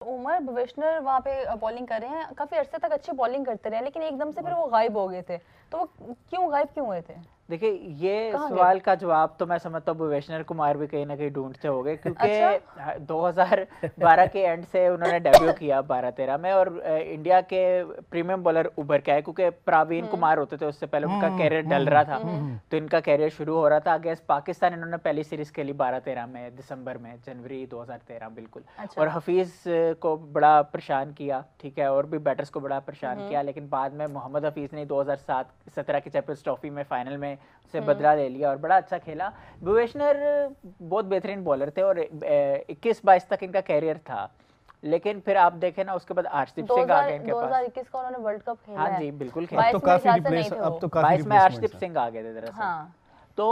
उमर भुवनेश्वर वहाँ पे बॉलिंग कर रहे हैं, काफी अरसे तक अच्छी बॉलिंग करते रहे, लेकिन एकदम से फिर वो गायब हो गए थे। तो वो क्यों गायब क्यों हुए थे? देखिए, ये कहाँ गए? सवाल का जवाब तो मैं समझता हूँ भुवनेश्वर कुमार भी कहीं ना कहीं ढूंढते होंगे, क्योंकि अच्छा। 2012 के एंड से उन्होंने डेब्यू किया 12-13 में, और इंडिया के प्रीमियम बॉलर उभर के आए, क्योंकि प्रवीण कुमार होते थे उससे पहले, उनका कैरियर डल रहा था, तो इनका कैरियर शुरू हो रहा था। अगेंस्ट पाकिस्तान इन्होंने पहली सीरीज खेली 12-13 में, दिसंबर में, जनवरी 2013 बिल्कुल। अच्छा। और हफीज को बड़ा परेशान किया, ठीक है, और भी बैटर्स को बड़ा परेशान किया, लेकिन बाद में मोहम्मद हफीज ने 2017 की चैंपियंस ट्रॉफी में फाइनल में से बदला ले लिया और बड़ा अच्छा खेला। भुवनेश्वर बहुत बेहतरीन बॉलर थे और 21-22 तक इनका कैरियर था, लेकिन फिर आप देखें ना, उसके बाद अर्शदीप सिंह आ गए इनके पास। 2021 का उन्होंने वर्ल्ड कप खेला हाँ है। जी बिल्कुल खेला। अब तो काफी रिप्लेस, अब तो काफी 22 में अर्शदीप सिंह आ गए थे दरअसल। हाँ। तो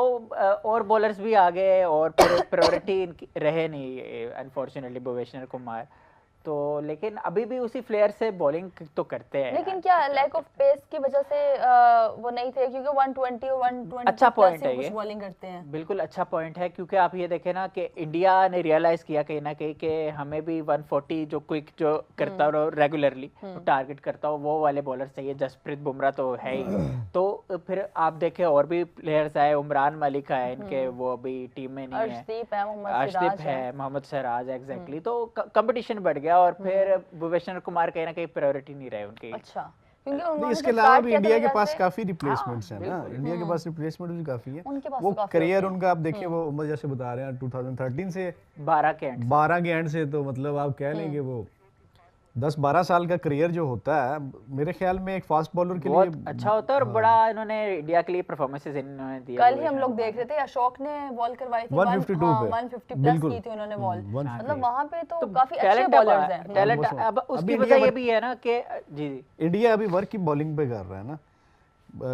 और बॉलर्स भी आ गए, और फिर प्रायोरिटी रहे नहीं अनफॉर्चुनेटली भुवनेश्वर कुमार तो, लेकिन अभी भी उसी फ्लेयर से बॉलिंग तो करते हैं। लेकिन क्या लैक ऑफ पेस की वजह से वो नहीं थे? क्योंकि 120 और 120 अच्छा पॉइंट प्लस है ही ये, कुछ बॉलिंग करते हैं। बिल्कुल अच्छा पॉइंट है, क्योंकि आप ये देखें ना कि इंडिया ने रियलाइज किया कहीं ना कहीं कि हमें भी 140 जो क्विक जो करता हो रेगुलरली टारगेट करता हो, वो वाले बॉलर चाहिए। जसप्रीत बुमराह तो है ही, तो फिर आप देखें और भी प्लेयर्स आए, उमरान मलिक आए इनके, वो अभी टीम में नहीं है, अर्शदीप है, मोहम्मद सिराज, एग्जैक्टली। तो कंपटीशन बढ़ गया, और फिर भुवनेश्वर कुमार कहीं ना कहीं प्रायोरिटी नहीं रहे उनकी। अच्छा, क्योंकि नहीं, इसके अलावा भी इंडिया के पास काफी रिप्लेसमेंट्स हैं ना, इंडिया के पास रिप्लेसमेंट भी काफी है। वो करियर उनका आप देखिए, वो उम्र जैसे बता रहे हैं 2013 से 12 के एंड से, तो मतलब आप कह लेंगे वो 10-12 साल का करियर जो होता है, मेरे ख्याल में एक फास्ट बॉलर के लिए अच्छा होता है, और बड़ा इन्होंने इंडिया के लिए परफॉर्मेंसेस इन्होंने दिया। कल ही हम लोग देख रहे थे, अशोक ने बॉल करवाई थी 152 पे, 150 प्लस की थी उन्होंने बॉल। मतलब वहां पे तो काफी अच्छे टैलेंट बॉलर्स हैं। टैलेंट। अब उसकी वजह ये भी है ना कि जी इंडिया अभी वर्क की बॉलिंग पे कर रहा है ना।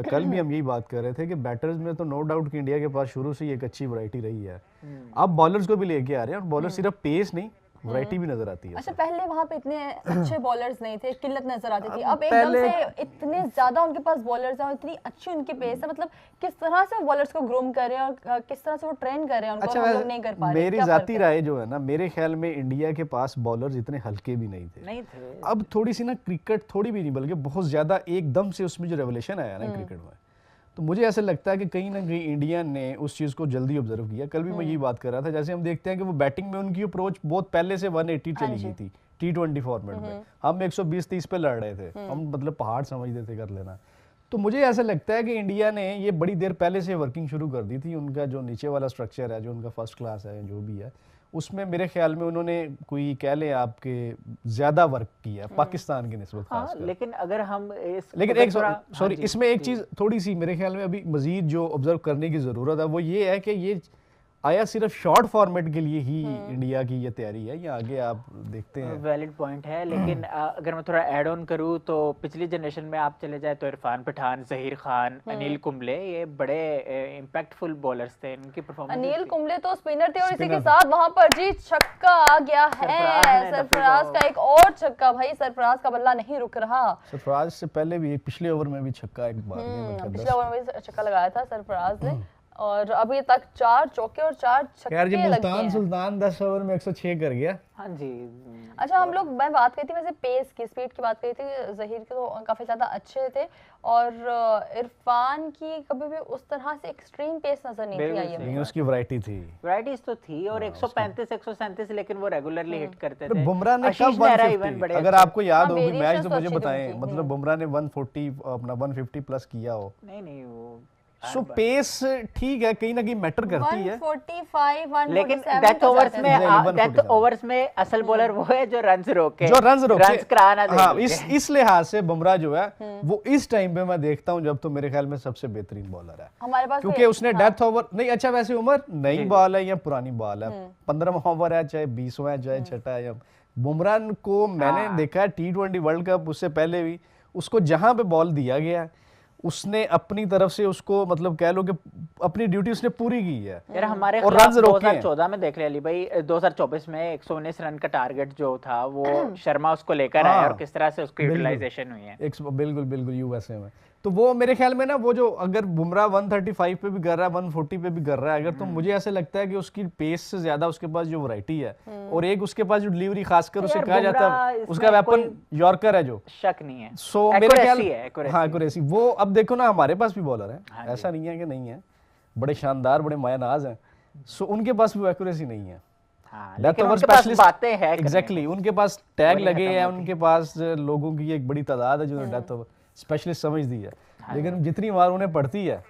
कल भी हम यही बात कर रहे थे कि बैटर्स में तो नो डाउट कि इंडिया के पास शुरू से ही एक अच्छी वैरायटी रही है। अब बॉलर्स को भी लेके आ रहे हैं, और बॉलर सिर्फ पेस नहीं, वैरायटी भी नजर आती है। अच्छा, पहले वहाँ पे इतने अच्छे बॉलर्स नहीं थे, किल्लत नजर आती थी। अब एकदम से इतने ज्यादा उनके पास बॉलर्स हैं और इतनी अच्छी उनकी पेस है। मतलब किस तरह से बॉलर्स को ग्रूम कर रहे हैं और किस तरह से वो ट्रेन कर रहे हैं उनको, अच्छा, हम लोग नहीं कर पा रहे। मेरी जाती राय जो है ना, मेरे ख्याल में इंडिया के पास बॉलर्स इतने हल्के भी नहीं थे। अब थोड़ी सी ना क्रिकेट, थोड़ी भी नहीं बल्कि बहुत ज्यादा एकदम से उसमें जो रेवोल्यूशन आया ना क्रिकेट में, तो मुझे ऐसा लगता है कि कहीं ना कहीं इंडिया ने उस चीज़ को जल्दी ऑब्जर्व किया। कल भी मैं यही बात कर रहा था, जैसे हम देखते हैं कि वो बैटिंग में उनकी अप्रोच बहुत पहले से 180 चली गई थी T20 फॉर्मेट में। हम 120-30 पे लड़ रहे थे, हम मतलब पहाड़ समझते थे कर लेना। तो मुझे ऐसा लगता है कि इंडिया ने ये बड़ी देर पहले से वर्किंग शुरू कर दी थी। उनका जो नीचे वाला स्ट्रक्चर है, जो उनका फर्स्ट क्लास है, जो भी है, उसमें मेरे ख्याल में उन्होंने कोई कह ले आपके ज्यादा वर्क किया पाकिस्तान की निस्बत खासकर। लेकिन अगर हम लेकिन एक सॉरी इसमें एक चीज थोड़ी सी मेरे ख्याल में अभी मजीद जो ऑब्जर्व करने की जरूरत है, वो ये है कि ये आया सिर्फ शॉर्ट फॉर्मेट के लिए ही इंडिया की ये तैयारी है, या आगे आप देखते हैं। वैलिड पॉइंट है, लेकिन अगर मैं थोड़ा ऐड ऑन करूँ तो पिछली जनरेशन में आप चले जाए तो इरफान पठान, जहीर खान, अनिल कुंबले, ये बड़े इम्पैक्टफुल बॉलर्स थे। इनकी परफॉर्मेंस, अनिल कुंबले तो स्पिनर थे, और इसी के साथ वहां पर जी छक्का आ गया है सरफराज का, एक और छक्का। भाई सरफराज का बल्ला नहीं रुक रहा। सरफराज से पहले भी पिछले ओवर में भी छक्का एक बार पिछले ओवर में भी छक्का लगाया था सरफराज ने, और अभी तक 4 चौके और 4 छक्के लगे हैं। मुल्तान सुल्तान 10 ओवर में 106 कर गया। हाँ जी। अच्छा, हम लोग मैं बात करी थी वैसे पेस की, स्पीड की बात करी थी। जहीर के तो काफी ज्यादा अच्छे थे, और इरफान की कभी भी उस तरह से एक्सट्रीम पेस नजर नहीं थी आई लेकिन उसकी वैरायटी थी, वैराइटीज तो थी, और 135 137, लेकिन वो रेगुलरली हिट करते थे। बुमराह ने कब 150, अगर आपको याद हो मैच तो मुझे बताएं, मतलब बुमराह ने 140 अपना 150 प्लस किया हो? नहीं वो सो पेस ठीक है, कहीं ना कहीं मैटर करती है। 145 147, लेकिन डेथ ओवर्स में असल बॉलर वो है जो रन्स रोके, रन्स कराना दे। हाँ, इस लिहाज से बुमराह जो है वो इस टाइम पे मैं देखता हूँ जब तो मेरे ख्याल में सबसे बेहतरीन बॉलर है हमारे पास, क्योंकि उसने डेथ ओवर नहीं। अच्छा, वैसे उमर नई बॉल है या पुरानी बॉल है, 15वां ओवर है चाहे 20वां है चाहे छठा है, बुमराह को मैंने देखा है T20 वर्ल्ड कप, उससे पहले भी उसको जहां पे बॉल दिया गया उसने अपनी तरफ से उसको मतलब कह लो कि अपनी ड्यूटी उसने पूरी की है। यार हमारे और रन 2014 में देख लिया अली भाई, 2024 में 119 रन का टारगेट जो था वो शर्मा उसको लेकर आया, और किस तरह से उसकी यूटिलाइजेशन हुई है। बिल्कुल यूएसए में तो वो मेरे ख्याल में ना वो जो अगर बुमराह 135 पे भी कर रहा है 140 पे भी कर रहा है अगर, तो मुझे ऐसे लगता है कि उसकी पेस से ज्यादा उसके पास जो वैरायटी है और एक उसके पास जो डिलीवरी खासकर उसे कहा जाता है उसका वेपन यॉर्कर है जो शक नहीं है। सो मेरे ख्याल हाँ एक्यूरेसी वो अब देखो ना हमारे पास भी बॉलर है, ऐसा नहीं है कि नहीं है, बड़े शानदार बड़े मायानाज हैं, सो उनके पास भी एक्यूरेसी नहीं है। लेकिन उनके पास बातें हैं एग्जैक्टली उनके पास टैग लगे हैं, उनके पास लोगों की एक बड़ी तादाद है जिन्होंने डेथ ओवर स्पेशलिस्ट समझ दी है, लेकिन जितनी बार उन्हें पड़ती है।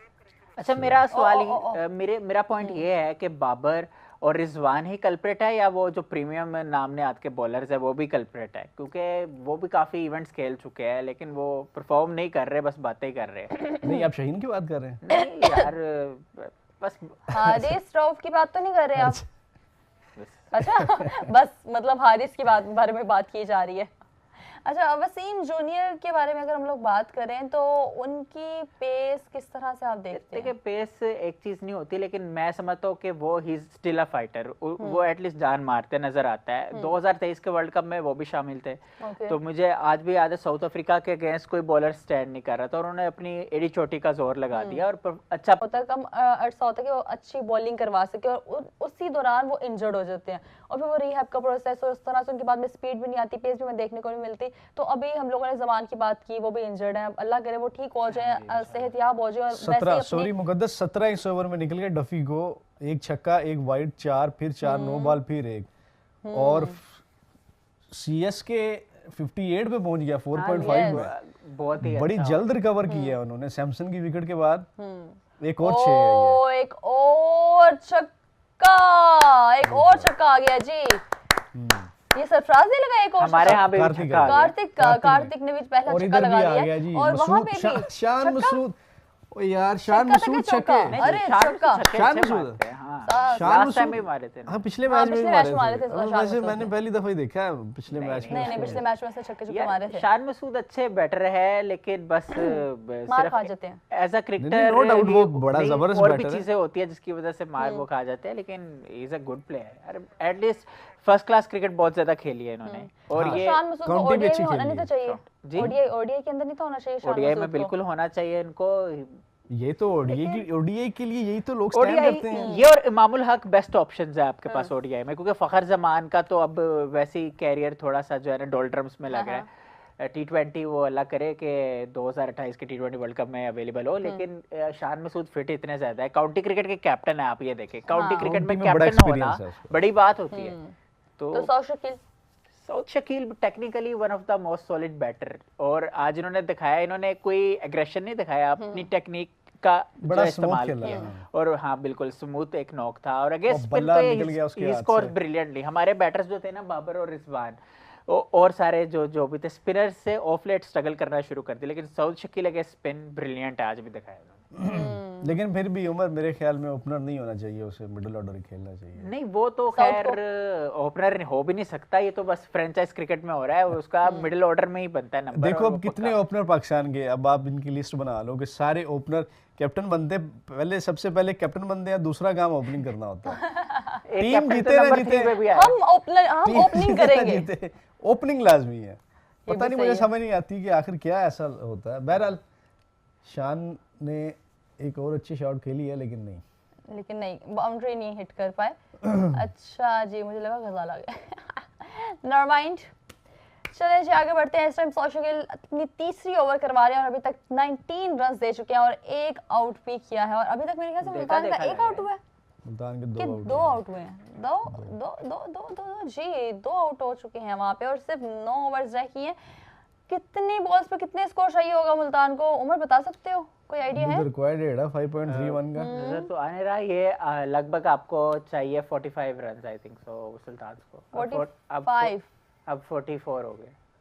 अच्छा मेरा सवाल मेरा पॉइंट ये है कि बाबर और रिजवान ही कल्प्रेट है या वो जो प्रीमियम नाम ने आज के बॉलर्स है वो भी कल्प्रेट है, क्योंकि वो भी काफी इवेंट्स खेल चुके हैं लेकिन वो परफॉर्म नहीं कर रहे, बस बातें कर रहे हैं। नहीं आप शाहीन की बात कर रहे हैं? नहीं यार बस हारिस रऊफ की बात तो नहीं कर रहे आप? अच्छा बस मतलब हारिस की बारे में बात की जा रही है। अच्छा वसीम जूनियर के बारे में अगर हम लोग बात करें तो उनकी पेस किस तरह से आप देखते हैं? देखिए पेस एक चीज नहीं होती, लेकिन मैं समझता हूँ कि वो ही स्टिल अ फाइटर, वो एटलीस्ट जान मारते नजर आता है। 2023 के वर्ल्ड कप में वो भी शामिल थे। तो मुझे आज भी याद है साउथ अफ्रीका के अगेंस्ट कोई बॉलर स्टैंड नहीं कर रहा था और उन्होंने अपनी एड़ी चोटी का जोर लगा दिया और अच्छा होता कम अर्सा होता है कि वो अच्छी बॉलिंग करवा सके और उसी दौरान वो इंजर्ड हो जाते हैं और फिर वो रिहैब का प्रोसेस और उस तरह से उनके बाद में स्पीड भी नहीं आती, पेस भी मैं देखने को नहीं मिलती। तो अभी हम लोगों ने ज़मान की बात की, वो भी इंजर्ड है, अल्लाह करे वो ठीक हो जाए, सेहतयाब हो जाए। 17 इस ओवर में निकल गए डफी को, एक छक्का एक वाइड 4 फिर 4 नो बॉल फिर एक और सीएस के 58 पे पहुंच गया 4.5 में, बहुत ही बड़ी जल्द रिकवर की है उन्होंने सैमसन की विकेट के बाद। एक और एक और छक्का आ गया जी। ये सरफराज ने लगा एक और हमारे यहाँ भी कार्तिक ने भी पहला छक्का लगा दिया और वहां पे भी शान मसूद, ओ यार शान मसूद छक्के, अरे छक्का शान मसूद लास्ट टाइम भी मारे थे। हां पिछले मैच में भी मारे थे। वैसे मैंने पहली दफा ही देखा है पिछले मैच में। नहीं पिछले मैच में से छक्के मारे थे। शान मसूद अच्छे बैटर है लेकिन बस मार खा जाते हैं as a cricketer, no doubt वो बड़ा जबरदस्त बैटर है। और भी चीजें होती है जिसकी वजह से मार वो खा जाते हैं, लेकिन he is a good player. At least first class cricket बहुत ज्यादा खेली है इन्होंने। और ये शान मसूद को ओडीआई में होना नहीं तो चाहिए, ओडीआई के अंदर नहीं तो होना चाहिए शान मसूद को। ओडीआई में बिल्कुल होना चाहिए इनको। ये तो ओडीआई के लिए यही तो लोग स्टैंड करते हैं। ये और इमामुल हक बेस्ट ऑप्शंस है आपके पास ओडीआई में, क्योंकि फखर जमान का तो अब वैसे ही कैरियर थोड़ा सा जो है ना डोल्ड्रम्स में लग रहा है। T20 वो अल्लाह करे कि 2028 के T20 वर्ल्ड कप में अवेलेबल हो, लेकिन शान मसूद फिट इतने ज्यादा है। काउंटी क्रिकेट के कैप्टन है, आप ये देखें काउंटी क्रिकेट में कैप्टन होना बड़ी बात होती है। तो Saud Shakeel technically one of the most solid batter, और आज इन्होंने दिखाया, इन्होंने कोई एग्रेशन नहीं दिखाया, अपनी टेक्निक का बड़ा इस्तेमाल किया और हाँ बिल्कुल स्मूथ एक नॉक था और अगेंस्ट स्पिन पे ही स्कोर ब्रिलियंटली। हमारे बैटर्स जो थे ना बाबर और रिजवान और सारे जो भी थे स्पिनर से ऑफ लेट स्ट्रगल करना शुरू कर दिया, लेकिन south Shakeel against spin brilliant आज भी दिखाया। लेकिन फिर भी उमर मेरे ख्याल में ओपनर नहीं होना चाहिए, उसे मिडिल ऑर्डर ही खेलना चाहिए। नहीं वो तो खैर ओपनर हो भी नहीं सकता, ये तो बस फ्रेंचाइज क्रिकेट में हो रहा है, उसका मिडिल ऑर्डर में ही बनता है नंबर। देखो अब कितने ओपनर पाकिस्तान के, अब आप इनकी लिस्ट बना लो कि सारे ओपनर कैप्टन बनते, पहले सबसे पहले कैप्टन बनते हैं, दूसरा काम ओपनिंग करना होता है। टीम जीते ना जीते हम ओपनिंग करेंगे, ओपनिंग लाजमी है। पता नहीं मुझे समझ नहीं आती कि आखिर क्या ऐसा होता है। बहरहाल शान ने एक और अच्छी शॉट खेली है लेकिन नहीं बाउंड्री नहीं हिट कर पाए। अच्छा जी मुझे लगा गजाल आ गया। नेवर माइंड, चलिए जी आगे बढ़ते हैं। इस टाइम साउथ शकील अपनी तीसरी ओवर करवा रहे हैं और अभी तक 19 रन दे चुके हैं और एक आउट भी किया है और अभी तक मेरे ख्याल से मुल्तान का एक आउट हुआ है, मुल्तान के दो आउट हुए हैं, दो आउट हो चुके हैं वहां पे और सिर्फ 9 ओवर्स रह गई हैं। कितनी बॉल्स पे कितने स्कोर चाहिए होगा मुल्तान को, उमर बता सकते हो, कोई आइडिया है? रिक्वायर्ड है 5.31 का नजर तो आने रहा, ये लगभग आपको चाहिए 45 रन आई थिंक सो सुल्तान को। 45 अब 44 हो गए।